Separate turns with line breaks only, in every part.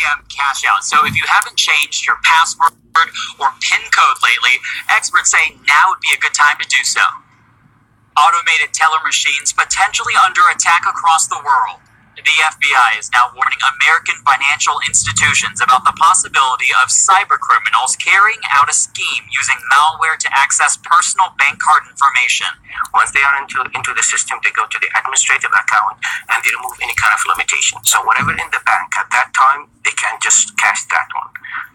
ATM cash out. So if you haven't changed your password or PIN code lately, experts say now would be a good time to do so. Automated teller machines potentially under attack across the world. The FBI is now warning American financial institutions about the possibility of cybercriminals carrying out a scheme using malware to access personal bank card information.
Once they are into the system, they go to the administrative account and they remove any kind of limitation. So whatever in the bank at that time, they can just cash that one.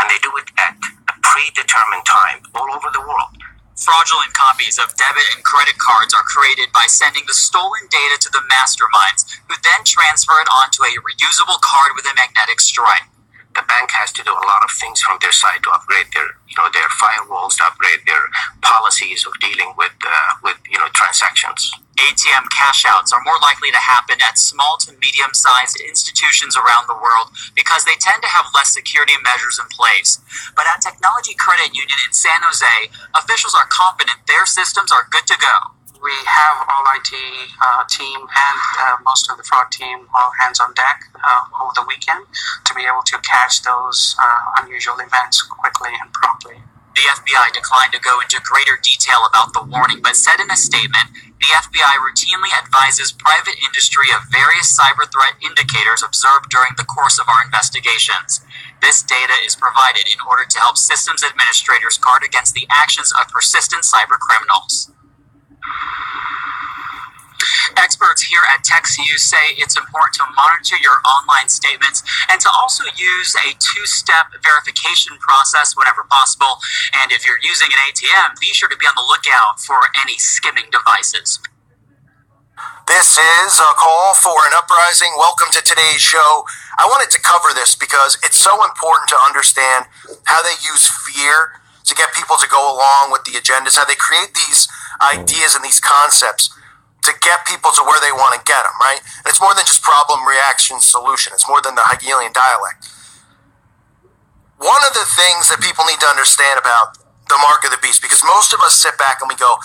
And they do it at a predetermined time all over the world.
Fraudulent copies of debit and credit cards are created by sending the stolen data to the masterminds, who then transfer it onto a reusable card with a magnetic stripe.
The bank has to do a lot of things from their side to upgrade their firewalls, to upgrade their policies of dealing with transactions.
ATM cash outs are more likely to happen at small to medium-sized institutions around the world because they tend to have less security measures in place. But at Technology Credit Union in San Jose, officials are confident their systems are good to go.
We have all IT team and most of the fraud team all hands on deck over the weekend to be able to catch those unusual events quickly and promptly.
The FBI declined to go into greater detail about the warning, but said in a statement, the FBI routinely advises private industry of various cyber threat indicators observed during the course of our investigations. This data is provided in order to help systems administrators guard against the actions of persistent cyber criminals. Experts here at TechCU say it's important to monitor your online statements and to also use a two-step verification process whenever possible. And if you're using an ATM, be sure to be on the lookout for any skimming devices.
This is a call for an uprising. Welcome to today's show. I wanted to cover this because it's so important to understand how they use fear to get people to go along with the agendas, how they create these ideas and these concepts to get people to where they want to get them, right? And it's more than just problem, reaction, solution. It's more than the Hegelian dialect. One of the things that people need to understand about the mark of the beast, because most of us sit back and we go,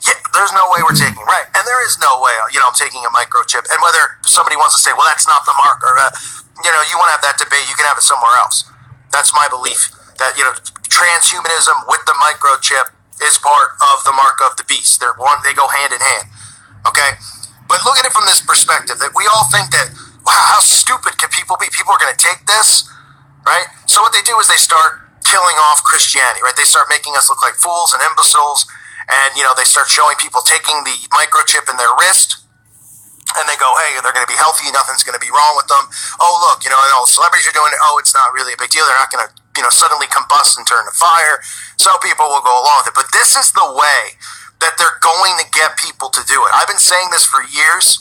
yeah, there's no way we're taking, right? And there is no way, I'm taking a microchip. And whether somebody wants to say, well, that's not the mark, or, you want to have that debate, you can have it somewhere else. That's my belief, that, transhumanism with the microchip is part of the mark of the beast. They go hand in hand. Okay, but look at it from this perspective, that we all think that, wow, how stupid can people be? People are going to take this, right? So what they do is they start killing off Christianity, right? They start making us look like fools and imbeciles, and, they start showing people taking the microchip in their wrist, and they go, hey, they're going to be healthy, nothing's going to be wrong with them. Oh, look, all celebrities are doing it. Oh, it's not really a big deal. They're not going to, suddenly combust and turn to fire. So people will go along with it. But this is the way that they're going to get people to do it. I've been saying this for years,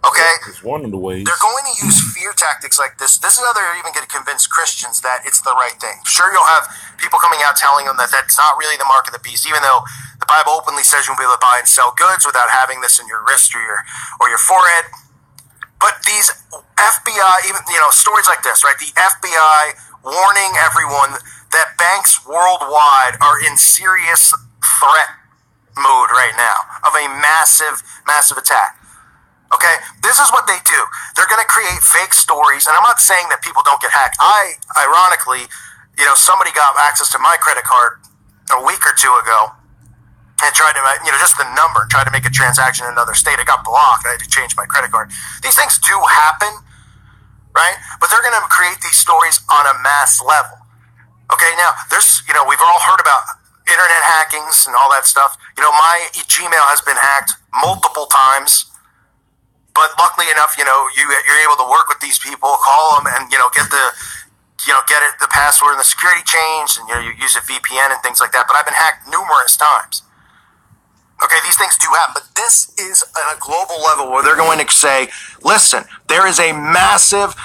okay?
It's one of the ways.
They're going to use fear tactics like this. This is how they're even going to convince Christians that it's the right thing. Sure, you'll have people coming out telling them that that's not really the mark of the beast, even though the Bible openly says you'll be able to buy and sell goods without having this in your wrist or your forehead. But these FBI, even stories like this, right? The FBI warning everyone that banks worldwide are in serious threat mode right now of a massive attack. Okay, this is what they do. They're going to create fake stories, and I'm not saying that people don't get hacked. Ironically, somebody got access to my credit card a week or two ago and tried to, just the number, tried to make a transaction in another state. It got blocked. I had to change my credit card. These things do happen, right? But they're going to create these stories on a mass level. Okay, now, we've all heard about internet hackings and all that stuff. My Gmail has been hacked multiple times, but luckily enough, you're able to work with these people, call them, and get the password and the security changed, and you use a VPN and things like that. But I've been hacked numerous times. Okay, these things do happen, but this is on a global level where they're going to say, listen, there is a massive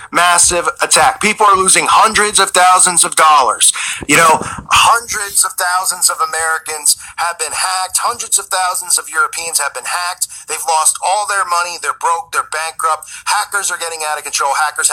attack. People are losing hundreds of thousands of dollars. Hundreds of thousands of Americans have been hacked. Hundreds of thousands of Europeans have been hacked. They've lost all their money. They're broke. They're bankrupt. Hackers are getting out of control. Hackers,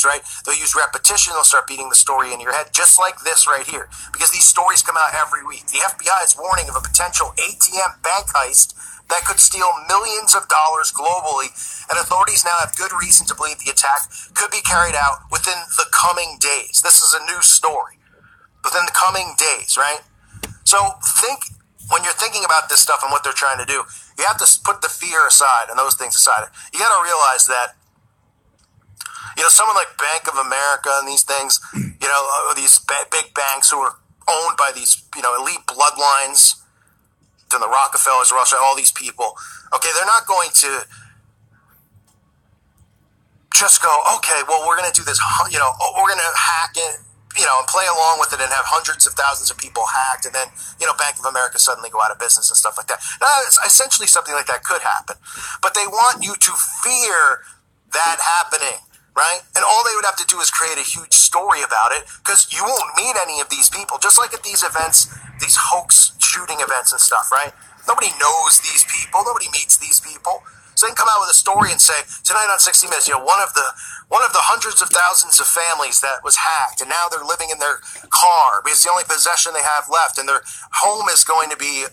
right? They'll use repetition. They'll start beating the story into your head, just like this right here, because these stories come out every week. The FBI is warning of a potential ATM bank heist that could steal millions of dollars globally, and authorities now have good reason to believe the attack could be carried out within the coming days. This is a news story. Within the coming days, right? So when you're thinking about this stuff and what they're trying to do, you have to put the fear aside and those things aside. You got to realize that, someone like Bank of America and these things, these big banks who are owned by these, elite bloodlines, to the Rockefellers, all these people, okay, they're not going to just go, okay, well, we're going to do this, we're going to hack it, and play along with it and have hundreds of thousands of people hacked, and then, Bank of America suddenly go out of business and stuff like that. Now, it's essentially something like that could happen. But they want you to fear that happening, right? And all they would have to do is create a huge story about it, because you won't meet any of these people. Just like at these events, these hoax shooting events and stuff, right? Nobody knows these people. Nobody meets these people. So they can come out with a story and say, tonight on 60 Minutes, one of the hundreds of thousands of families that was hacked, and now they're living in their car because it's the only possession they have left, and their home is going to be,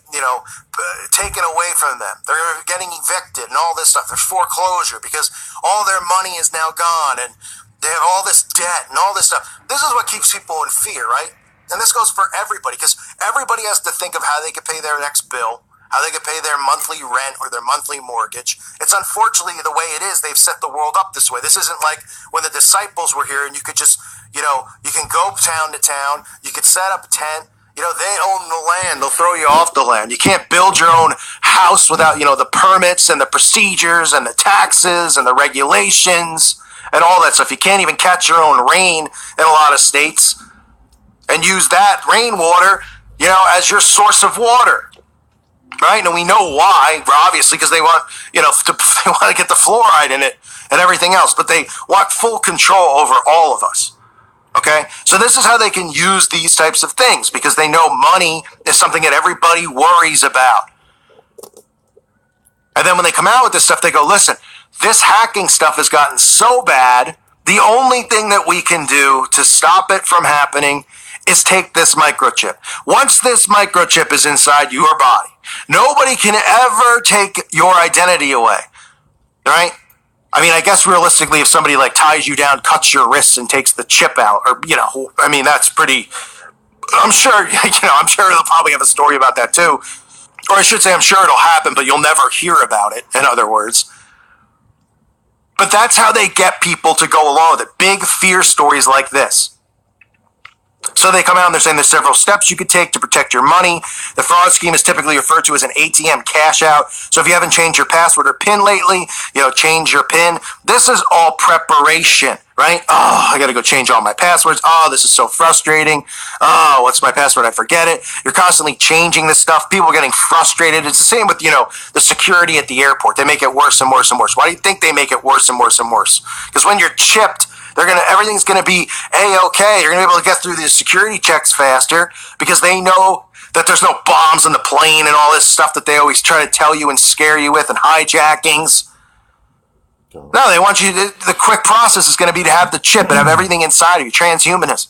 taken away from them. They're getting evicted and all this stuff. There's foreclosure because all their money is now gone, and they have all this debt and all this stuff. This is what keeps people in fear, right? And this goes for everybody, because everybody has to think of how they could pay their next bill, how they could pay their monthly rent or their monthly mortgage. It's unfortunately the way it is. They've set the world up this way. This isn't like when the disciples were here and you could just, you can go town to town, you could set up a tent, they own the land, they'll throw you off the land. You can't build your own house without, the permits and the procedures and the taxes and the regulations and all that stuff. You can't even catch your own rain in a lot of states and use that rainwater, as your source of water. Right? And we know why, obviously, because they want, they want to get the fluoride in it and everything else, but they want full control over all of us. Okay? So this is how they can use these types of things, because they know money is something that everybody worries about. And then when they come out with this stuff, they go, listen, this hacking stuff has gotten so bad, the only thing that we can do to stop it from happening is take this microchip. Once this microchip is inside your body, nobody can ever take your identity away, right? I mean, I guess realistically, if somebody ties you down, cuts your wrists and takes the chip out, or, that's pretty, I'm sure they'll probably have a story about that too. Or I should say, I'm sure it'll happen, but you'll never hear about it, in other words. But that's how they get people to go along with it. Big fear stories like this. So they come out and they're saying there's several steps you could take to protect your money. The fraud scheme is typically referred to as an ATM cash out. So if you haven't changed your password or PIN lately, change your PIN. This is all preparation, right? Oh, I got to go change all my passwords. Oh, this is so frustrating. Oh, what's my password? I forget it. You're constantly changing this stuff. People are getting frustrated. It's the same with, the security at the airport. They make it worse and worse and worse. Why do you think they make it worse and worse and worse? Because when you're chipped, everything's gonna be A-okay. You're gonna be able to get through these security checks faster because they know that there's no bombs in the plane and all this stuff that they always try to tell you and scare you with, and hijackings. No, they want you to, the quick process is gonna be to have the chip and have everything inside of you, transhumanism.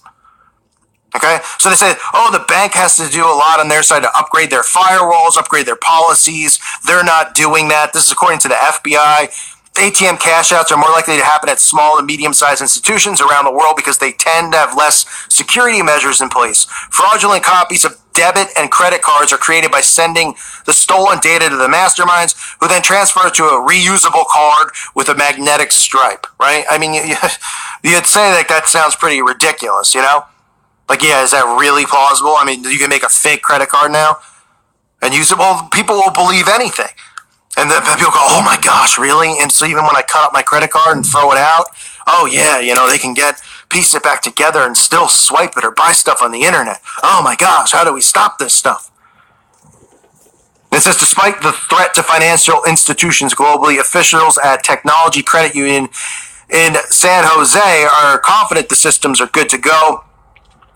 Okay? So they say, the bank has to do a lot on their side to upgrade their firewalls, upgrade their policies. They're not doing that. This is according to the FBI. ATM cash outs are more likely to happen at small and medium-sized institutions around the world because they tend to have less security measures in place. Fraudulent copies of debit and credit cards are created by sending the stolen data to the masterminds, who then transfer it to a reusable card with a magnetic stripe, right? I mean, you'd say that sounds pretty ridiculous, is that really plausible? I mean, you can make a fake credit card now and use it. Well, people will believe anything. And then people go, oh my gosh, really? And so even when I cut up my credit card and throw it out, oh yeah, they can piece it back together and still swipe it or buy stuff on the internet. Oh my gosh, how do we stop this stuff? It says, despite the threat to financial institutions globally, officials at Technology Credit Union in San Jose are confident the systems are good to go.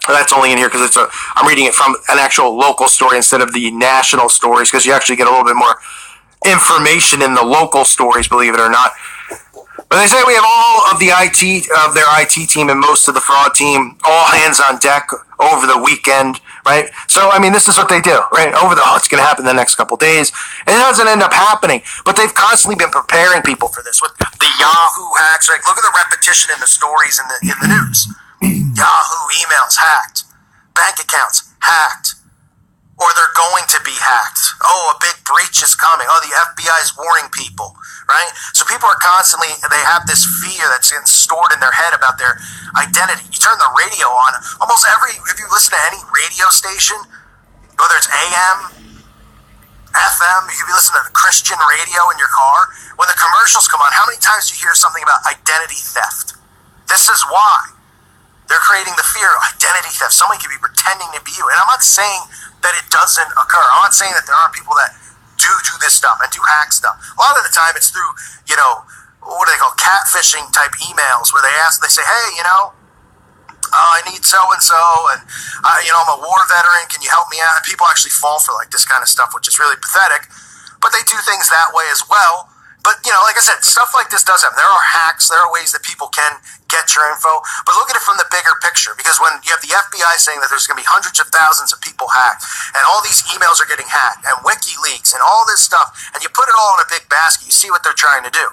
That's only in here because I'm reading it from an actual local story instead of the national stories, because you actually get a little bit more information in the local stories, believe it or not. But they say we have all of their IT team and most of the fraud team all hands on deck over the weekend, right? So I mean, this is what they do, right? It's going to happen the next couple days, and it doesn't end up happening. But they've constantly been preparing people for this with the Yahoo hacks. Like, look at the repetition in the stories in the news. Yahoo emails hacked, bank accounts hacked, or they're going to be hacked. Oh, a big breach is coming. Oh, the FBI is warning people, right? So people are constantly, they have this fear that's getting stored in their head about their identity. You turn the radio on, if you listen to any radio station, whether it's AM, FM, you could be listening to Christian radio in your car. When the commercials come on, how many times do you hear something about identity theft? This is why. They're creating the fear of identity theft. Somebody could be pretending to be you. And I'm not saying that it doesn't occur. I'm not saying that there aren't people that do this stuff and do hack stuff. A lot of the time it's through, what do they call catfishing type emails where they say, hey, I need so-and-so and, I'm a war veteran. Can you help me out? And people actually fall for like this kind of stuff, which is really pathetic. But they do things that way as well. But, like I said, stuff like this does happen. There are hacks. There are ways that people can get your info. But look at it from the bigger picture. Because when you have the FBI saying that there's going to be hundreds of thousands of people hacked, and all these emails are getting hacked, and WikiLeaks, and all this stuff, and you put it all in a big basket, you see what they're trying to do.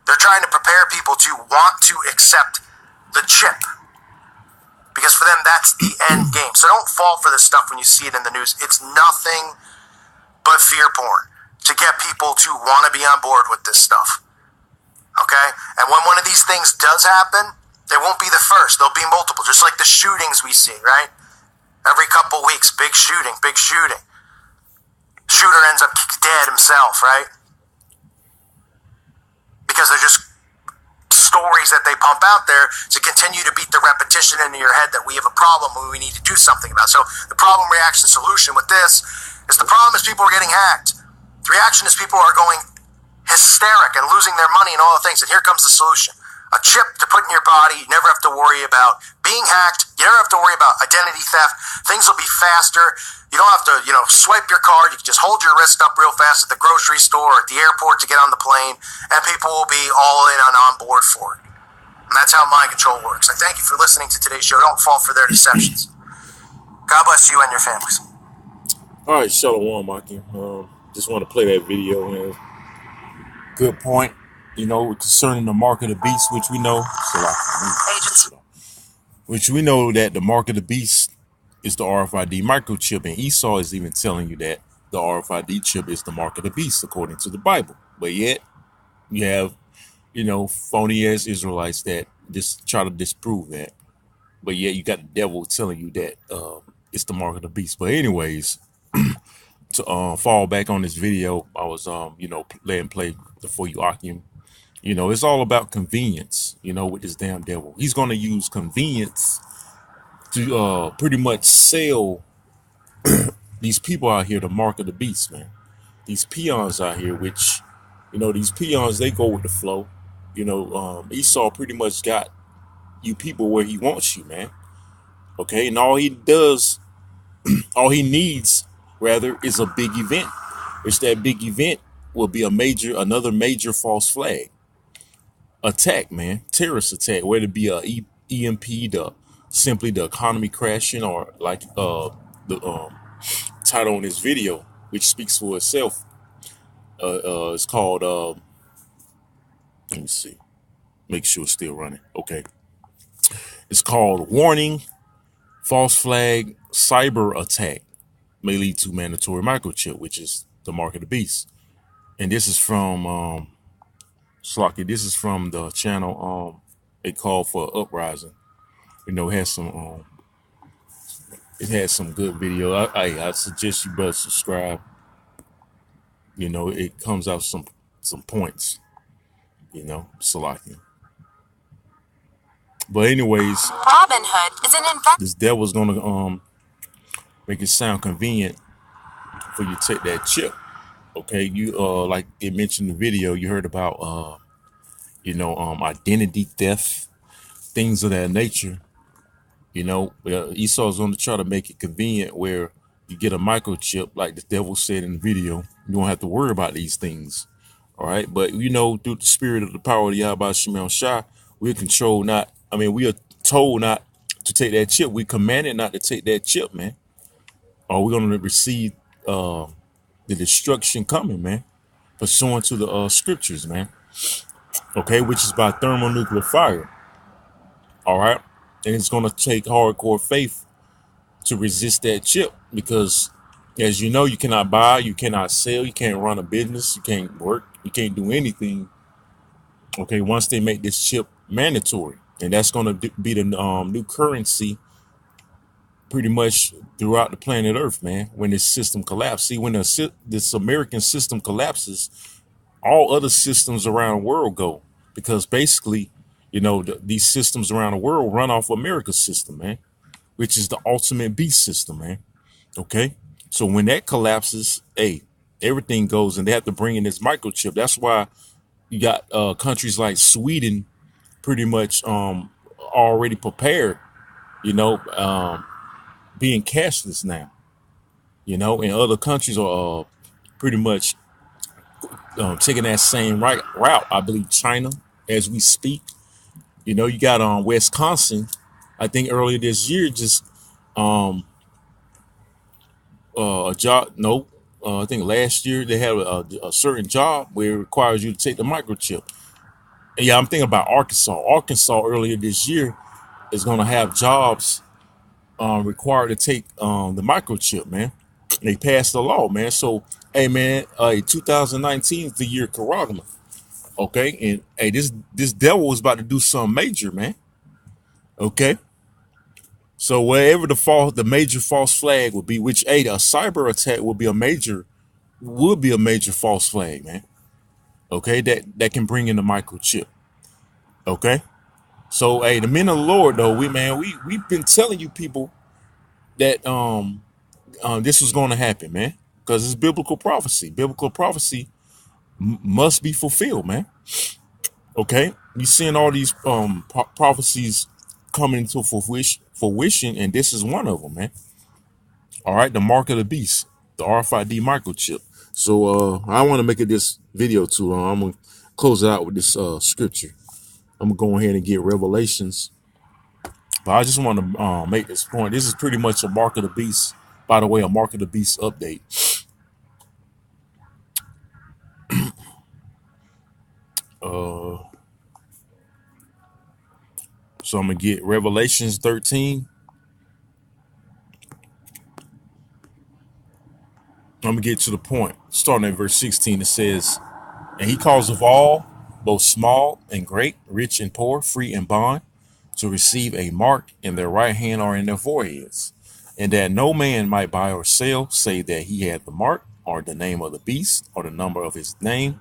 They're trying to prepare people to want to accept the chip. Because for them, that's the end game. So don't fall for this stuff when you see it in the news. It's nothing but fear porn to get people to want to be on board with this stuff. Okay? And when one of these things does happen, they won't be the first. There'll be multiple, just like the shootings we see, right? Every couple weeks, big shooting. Shooter ends up dead himself, right? Because they're just stories that they pump out there to continue to beat the repetition into your head that we have a problem and we need to do something about. So the problem, reaction, solution with this is the problem is people are getting hacked. The reaction is people are going hysteric and losing their money and all the things. And here comes the solution. A chip to put in your body. You never have to worry about being hacked. You never have to worry about identity theft. Things will be faster. You don't have to, swipe your card. You can just hold your wrist up real fast at the grocery store or at the airport to get on the plane. And people will be all in and on board for it. And that's how mind control works. I thank you for listening to today's show. Don't fall for their deceptions. God bless you and your families.
All right, Shalom, Maki. Just want to play that video, man. Good point. Concerning the mark of the beast, which we know, that the mark of the beast is the RFID microchip, and Esau is even telling you that the RFID chip is the mark of the beast according to the Bible. But yet, you have, phony ass Israelites that just try to disprove that. But yet, you got the devil telling you that it's the mark of the beast. But anyways. To fall back on this video, I was letting play before you argue. It's all about convenience, with this damn devil. He's gonna use convenience to pretty much sell these people out here the mark of the beast, man. These peons out here, which these peons, they go with the flow. Esau pretty much got you people where he wants you, man. Okay, and all he needs rather is a big event, which that big event will be another major false flag attack, man, terrorist attack, whether it be a EMP, simply the economy crashing, or like the title on this video, which speaks for itself. It's called let me see, make sure it's still running. Okay, it's called Warning: False Flag Cyber Attack may lead to mandatory microchip, which is the mark of the beast. And this is from Slocky. This is from the channel A Call for Uprising. It has some good video. I suggest you better subscribe. It comes out some points. Slocky. But anyways, Robinhood is an investment. This devil's gonna make it sound convenient for you to take that chip. Okay, you like it mentioned in the video, you heard about identity theft, things of that nature. Esau's going to try to make it convenient where you get a microchip, like the devil said in the video. You don't have to worry about these things. All right. But you know, through the spirit of the power of the Yahweh Shemel Shah, we're controlled not, I mean, we are told not to take that chip. We commanded not to take that chip, man. Or we're gonna receive the destruction coming, man, pursuant to the scriptures, man. Okay, which is by thermonuclear fire. All right. And it's gonna take hardcore faith to resist that chip because as you know, you cannot buy, you cannot sell, you can't run a business, you can't work, you can't do anything. Okay, once they make this chip mandatory, and that's going to be the new currency pretty much throughout the planet Earth, man. When this system collapses, see, when this American system collapses, all other systems around the world go because basically, you know, these systems around the world run off America's system, man, which is the ultimate beast system, man. Okay, so when that collapses, hey, everything goes, and they have to bring in this microchip. That's why you got countries like Sweden pretty much already prepared, you know, being cashless now, you know, and other countries are pretty much taking that same route. I believe China, as we speak, you know, you got Wisconsin, I think earlier this year, just a job. No, I think last year they had a certain job where it requires you to take the microchip. And yeah, I'm thinking about Arkansas. Arkansas earlier this year is going to have jobs required to take the microchip, man. They passed the law, man. So, hey, man, 2019 is the year of Karagma. Okay, and hey, this devil is about to do something major, man. Okay, so wherever the major false flag would be, which a cyber attack would be a major false flag, man. Okay, that can bring in the microchip. Okay, so hey, the men of the Lord, though, we've been telling you people that this was going to happen, man, because it's biblical prophecy. Biblical prophecy must be fulfilled, man. Okay, you seeing all these prophecies coming into fruition, and this is one of them, man. All right, the mark of the beast, the RFID microchip. So I want to make it this video too long. I'm gonna close it out with this scripture. I'm gonna go ahead and get Revelations, but I just want to make this point. This is pretty much a mark of the beast. By the way, a mark of the beast update. So I'm gonna get Revelations 13. I'm gonna get to the point. Starting at verse 16, it says, "And he calls of all, both small and great, rich and poor, free and bond, to receive a mark in their right hand or in their foreheads, and that no man might buy or sell, save that he had the mark, or the name of the beast, or the number of his name.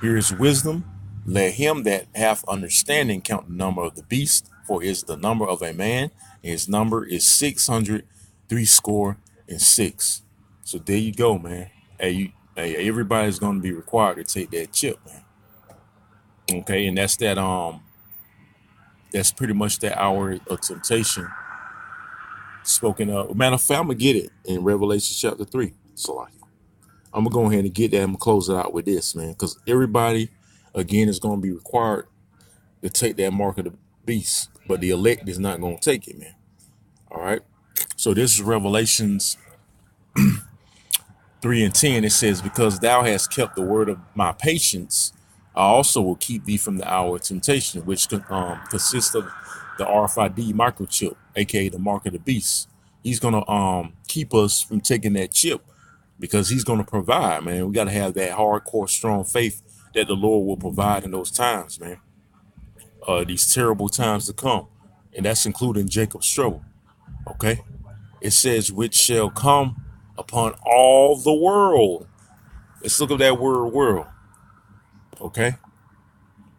Here is wisdom. Let him that hath understanding count the number of the beast, for it is the number of a man, and his number is 666. So there you go, man. Hey, everybody's gonna be required to take that chip, man. Okay, and that's pretty much that hour of temptation spoken of. Matter of fact, I'm gonna get it in Revelation chapter 3. So I'm gonna go ahead and get that. I'm gonna close it out with this, man, because everybody again is gonna be required to take that mark of the beast, but the elect is not gonna take it, man. All right. So this is Revelations 3:10. It says, "Because thou hast kept the word of my patience, I also will keep thee from the hour of temptation," which consists of the RFID microchip, aka the mark of the beast. He's gonna keep us from taking that chip because he's gonna provide, man. We gotta have that hardcore, strong faith that the Lord will provide in those times, man. These terrible times to come, and that's including Jacob's trouble. Okay, it says, "Which shall come upon all the world." Let's look at that word "world." Okay,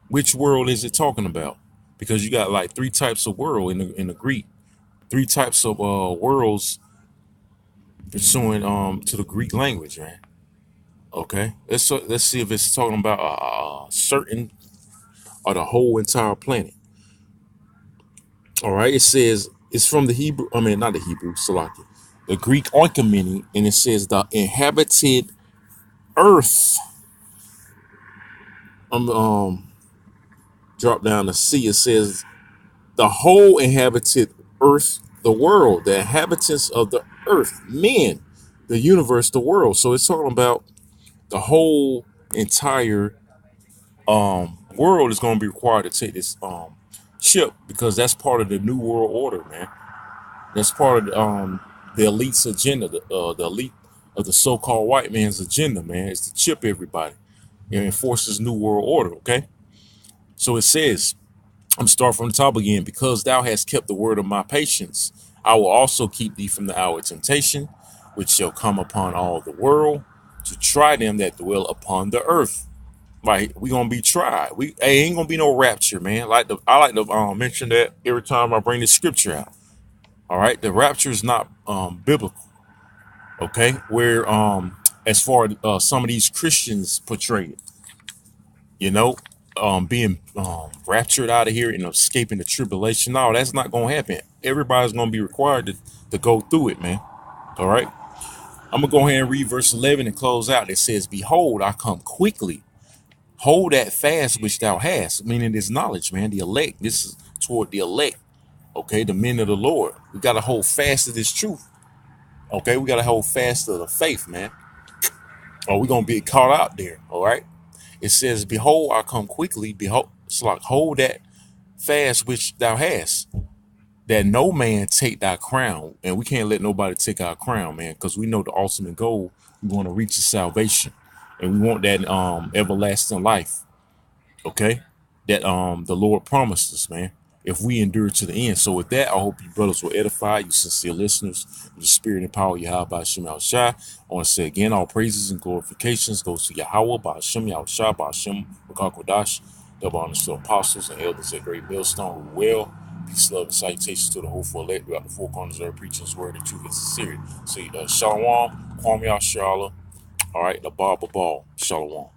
which world is it talking about? Because you got like three types of world in the Greek, three types of worlds pursuing to the Greek language, man. Okay, let's see if it's talking about a certain or the whole entire planet. All right, it says it's from the Hebrew. I mean, not the Hebrew, Salaki, the Greek oikoumene, and it says the inhabited earth. I'm drop down to C. It says the whole inhabited earth, the world, the inhabitants of the earth, men, the universe, the world. So it's talking about the whole entire world is going to be required to take this chip, because that's part of the new world order, man. That's part of the elite's agenda, the elite of the so-called white man's agenda, man, is to chip everybody and enforce this new world order. Okay, so it says, I'm starting from the top again. Because thou hast kept the word of my patience, I will also keep thee from the hour of temptation, which shall come upon all the world, to try them that dwell upon the earth. Right, we gonna be tried. Ain't gonna be no rapture, man. I like to mention that every time I bring the scripture out. All right, the rapture is not biblical. Okay, where as far as some of these Christians portray it, you know, being raptured out of here and escaping the tribulation. No, that's not gonna happen. Everybody's gonna be required to go through it, man. All right, I'm gonna go ahead and read verse 11 and close out. It says, "Behold, I come quickly. Hold that fast which thou hast," meaning this knowledge, man. The elect. This is toward the elect. Okay, the men of the Lord. We gotta hold fast to this truth. Okay, we gotta hold fast to the faith, man, or we're gonna be caught out there. All right. It says, "Behold, I come quickly. Behold," it's like, hold that fast which thou hast, that no man take thy crown. And we can't let nobody take our crown, man, because we know the ultimate goal. We want to reach the salvation, and we want that everlasting life. Okay, that the Lord promised us, man, if we endure to the end. So with that, I hope you brothers will edify, you sincere listeners, with the spirit and power of Yahweh Hashem Yahushua. I want to say again, all praises and glorifications goes to Yahweh by Hashem Yahushua, by Hashem Kodash, double honors to apostles and elders at Great Millstone who well. Peace, love, and salutations to the hopeful elect throughout the four corners of preaching his word and truth and sincerity. See, Shalom, Kwame Yashala. All right, the Baba Ball, Shalom.